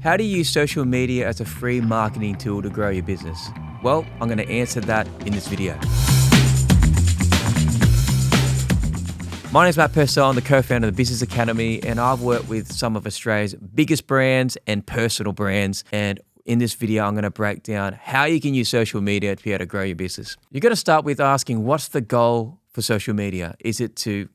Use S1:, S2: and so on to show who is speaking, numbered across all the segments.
S1: How do you use social media as a free marketing tool to grow your business? Well, I'm going to answer that in this video. My name is Matt Purcell. I'm the co-founder of the Business Academy, and I've worked with some of Australia's biggest brands and personal brands. And in this video, I'm going to break down how you can use social media to be able to grow your business. You've got to start with asking, what's the goal for social media? Is it to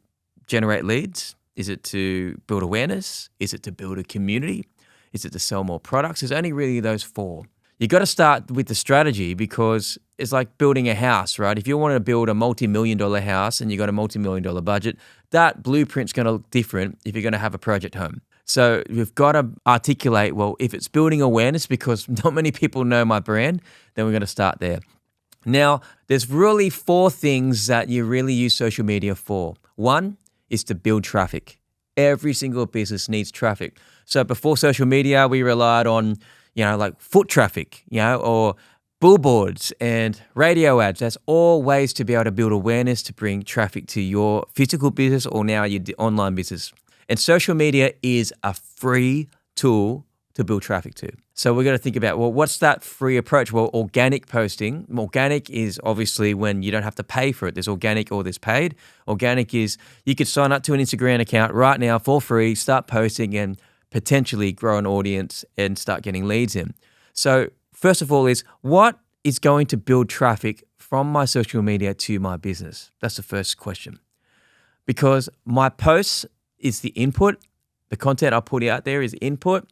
S1: generate leads? Is it to build awareness? Is it to build a community? Is it to sell more products? There's only really those four. You got to start with the strategy because it's like building a house, right? If you want to build a multi-million-dollar house and you got a multi-million-dollar budget, that blueprint's going to look different if you're going to have a project home. So you've got to articulate, well, if it's building awareness because not many people know my brand, then we're going to start there. Now, there's really four things that you really use social media for. One is to build traffic. Every single business needs traffic. So before social media, we relied on, like foot traffic, or billboards and radio ads. That's all ways to be able to build awareness to bring traffic to your physical business or now your online business. And social media is a free tool to build traffic to. So we're going to think about, well, what's that free approach? Well, organic posting. Organic is obviously when you don't have to pay for it. There's organic or there's paid. Organic is you could sign up to an Instagram account right now for free, start posting and potentially grow an audience and start getting leads in. So first of all is what is going to build traffic from my social media to my business? That's the first question. Because my posts is the input. The content I put out there is input.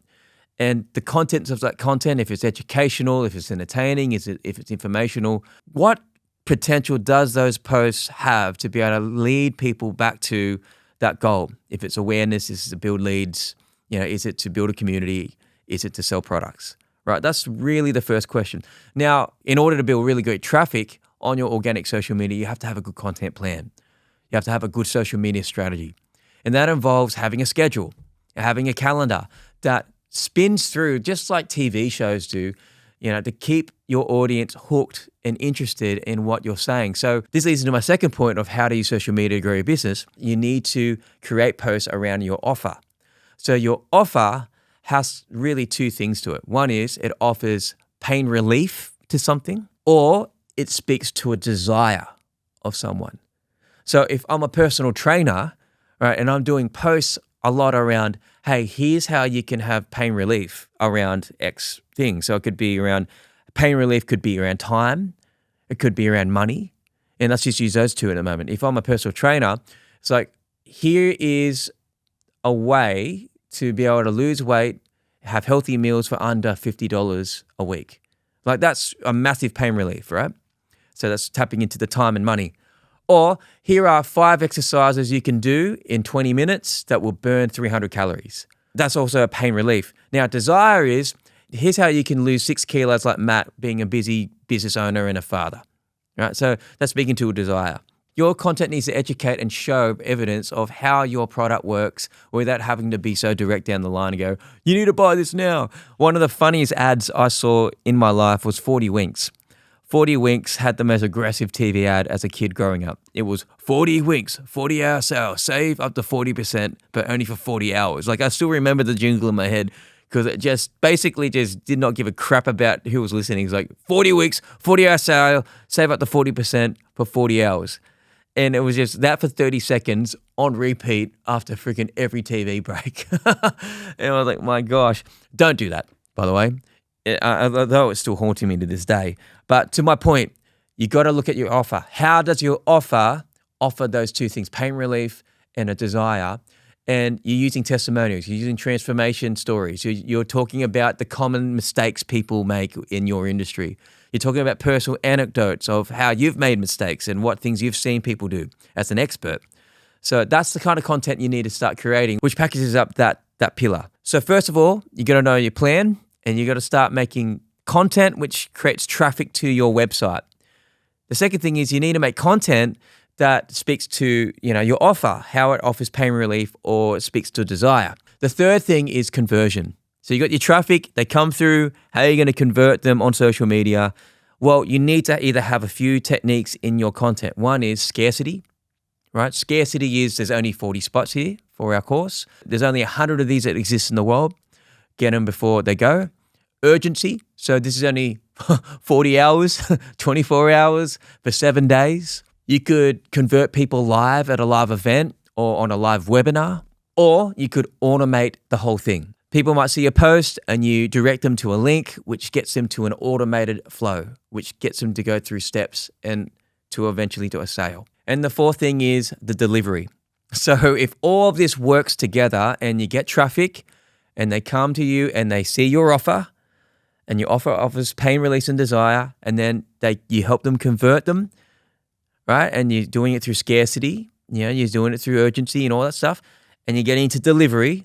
S1: And the contents of that content, if it's educational, if it's entertaining, if it's informational, what potential does those posts have to be able to lead people back to that goal? If it's awareness, is it to build leads? Is it to build a community? Is it to sell products? Right? That's really the first question. Now, in order to build really great traffic on your organic social media, you have to have a good content plan. You have to have a good social media strategy. And that involves having a schedule, having a calendar that spins through, just like TV shows do, to keep your audience hooked and interested in what you're saying. So this leads into my second point of how to use social media to grow your business. You need to create posts around your offer. So your offer has really two things to it. One is it offers pain relief to something, or it speaks to a desire of someone. So if I'm a personal trainer, right, and I'm doing posts a lot around, hey, here's how you can have pain relief around X thing. So it could be around, pain relief could be around time, it could be around money, and let's just use those two at the moment. If I'm a personal trainer, it's like, here is a way to be able to lose weight, have healthy meals for under $50 a week. Like that's a massive pain relief, right? So that's tapping into the time and money. Or here are 5 exercises you can do in 20 minutes that will burn 300 calories. That's also a pain relief. Now, desire is, here's how you can lose 6 kilos like Matt, being a busy business owner and a father. Right? So that's speaking to a desire. Your content needs to educate and show evidence of how your product works without having to be so direct down the line and go, you need to buy this now. One of the funniest ads I saw in my life was 40 Winks. 40 Winks had the most aggressive TV ad as a kid growing up. It was 40 Winks, 40-hour sale, save up to 40%, but only for 40 hours. Like I still remember the jingle in my head because it just basically just did not give a crap about who was listening. It's like 40 weeks, 40-hour sale, save up to 40% for 40 hours. And it was just that for 30 seconds on repeat after freaking every TV break. And I was like, my gosh, don't do that, by the way. Although it's still haunting me to this day. But to my point, you got to look at your offer. How does your offer those two things, pain relief and a desire? And you're using testimonials, you're using transformation stories. You're talking about the common mistakes people make in your industry. You're talking about personal anecdotes of how you've made mistakes and what things you've seen people do as an expert. So that's the kind of content you need to start creating, which packages up that pillar. So first of all, you got to know your plan. And you got to start making content which creates traffic to your website. The second thing is you need to make content that speaks to, your offer, how it offers pain relief or it speaks to desire. The third thing is conversion. So you got your traffic, they come through, how are you going to convert them on social media? Well, you need to either have a few techniques in your content. One is scarcity, right? Scarcity is there's only 40 spots here for our course. There's only 100 of these that exist in the world. get them before they go. Urgency. So this is only 40 hours, 24 hours for 7 days. You could convert people live at a live event or on a live webinar, or you could automate the whole thing. People might see a post and you direct them to a link, which gets them to an automated flow, which gets them to go through steps and to eventually do a sale. And the fourth thing is the delivery. So if all of this works together and you get traffic and they come to you and they see your offer and your offer offers pain, release, and desire, and then you help them convert them, right? And you're doing it through scarcity, you're doing it through urgency and all that stuff, and you're getting into delivery.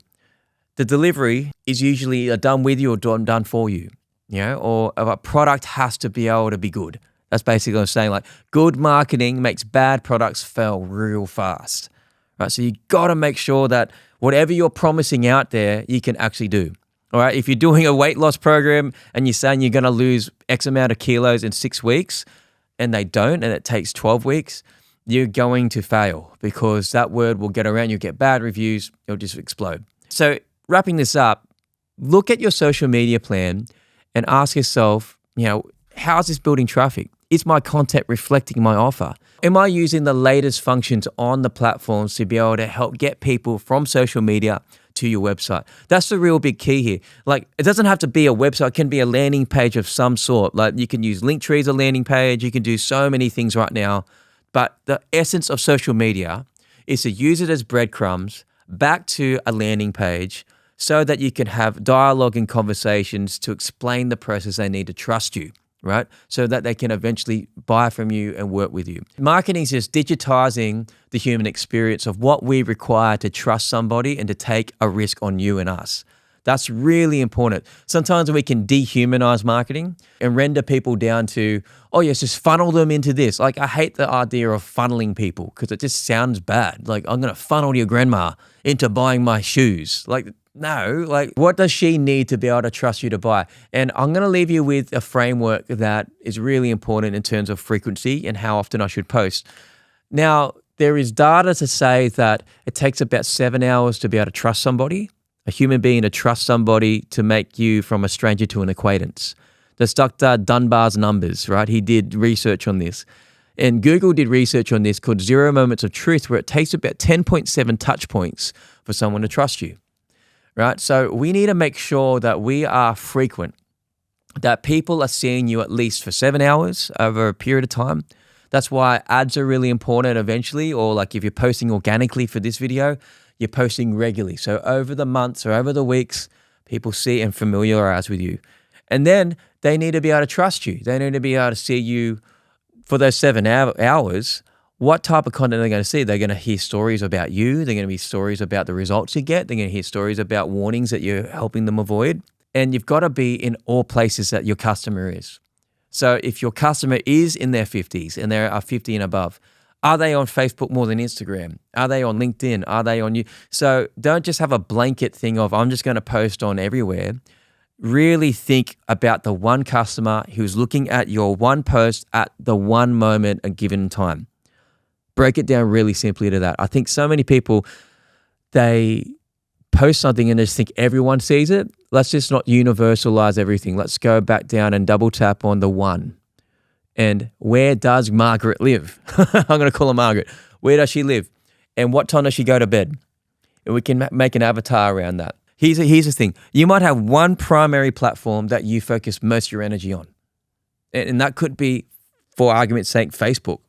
S1: The delivery is usually a done with you or done for you, or a product has to be able to be good. That's basically what I'm saying. Like, good marketing makes bad products fail real fast, right? So you got to make sure that whatever you're promising out there, you can actually do. All right. If you're doing a weight loss program and you're saying you're going to lose X amount of kilos in 6 weeks and they don't, and it takes 12 weeks, you're going to fail because that word will get around. You'll get bad reviews. It'll just explode. So wrapping this up, look at your social media plan and ask yourself, how's this building traffic? Is my content reflecting my offer? Am I using the latest functions on the platforms to be able to help get people from social media to your website? That's the real big key here. Like, it doesn't have to be a website. It can be a landing page of some sort. Like, you can use Linktree as a landing page. You can do so many things right now. But the essence of social media is to use it as breadcrumbs back to a landing page so that you can have dialogue and conversations to explain the process they need to trust you, right? So that they can eventually buy from you and work with you. Marketing is just digitizing the human experience of what we require to trust somebody and to take a risk on you and us. That's really important. Sometimes we can dehumanize marketing and render people down to, oh yes, just funnel them into this. Like, I hate the idea of funneling people because it just sounds bad. Like, I'm going to funnel your grandma into buying my shoes. Like, no, like, what does she need to be able to trust you to buy? And I'm going to leave you with a framework that is really important in terms of frequency and how often I should post. Now, there is data to say that it takes about 7 hours to be able to trust somebody, a human being to trust somebody to make you from a stranger to an acquaintance. That's Dr. Dunbar's numbers, right? He did research on this. And Google did research on this called 0 Moments of Truth, where it takes about 10.7 touch points for someone to trust you, right? So we need to make sure that we are frequent, that people are seeing you at least for 7 hours over a period of time. That's why ads are really important eventually, or like if you're posting organically for this video, you're posting regularly. So over the months or over the weeks, people see and familiarize with you. And then they need to be able to trust you. They need to be able to see you for those 7 hours. What type of content are they going to see? They're going to hear stories about you. They're going to be stories about the results you get. They're going to hear stories about warnings that you're helping them avoid. And you've got to be in all places that your customer is. So if your customer is in their 50s and they are 50 and above, are they on Facebook more than Instagram? Are they on LinkedIn? Are they on you? So don't just have a blanket thing of, I'm just going to post on everywhere. Really think about the one customer who's looking at your one post at the one moment a given time. Break it down really simply to that. I think so many people, they post something and just think everyone sees it. Let's just not universalize everything. Let's go back down and double tap on the one. And where does Margaret live? I'm going to call her Margaret. Where does she live? And what time does she go to bed? And we can make an avatar around that. Here's the thing. You might have one primary platform that you focus most of your energy on. And that could be, for argument's sake, Facebook.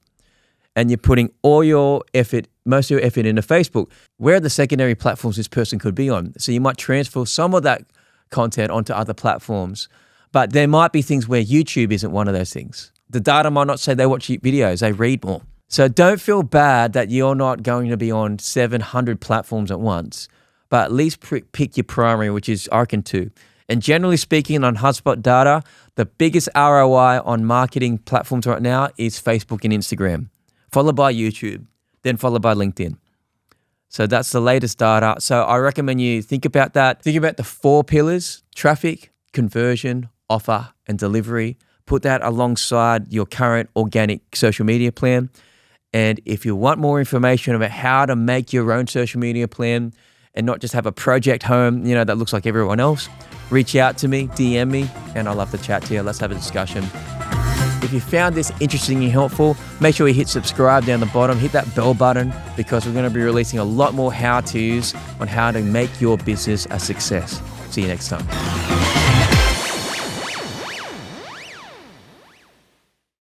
S1: And you're putting all your effort, most of your effort into Facebook. Where are the secondary platforms this person could be on? So you might transfer some of that content onto other platforms. But there might be things where YouTube isn't one of those things. The data might not say they watch videos, they read more. So don't feel bad that you're not going to be on 700 platforms at once, but at least pick your primary, which is I reckon 2. And generally speaking, on HubSpot data, the biggest ROI on marketing platforms right now is Facebook and Instagram, followed by YouTube, then followed by LinkedIn. So that's the latest data. So I recommend you think about that. Think about the 4 pillars: traffic, conversion, offer, and delivery. Put that alongside your current organic social media plan. And if you want more information about how to make your own social media plan and not just have a project home, that looks like everyone else, reach out to me, DM me, and I'd love to chat to you. Let's have a discussion. If you found this interesting and helpful, make sure you hit subscribe down the bottom, hit that bell button, because we're going to be releasing a lot more how-tos on how to make your business a success. See you next time.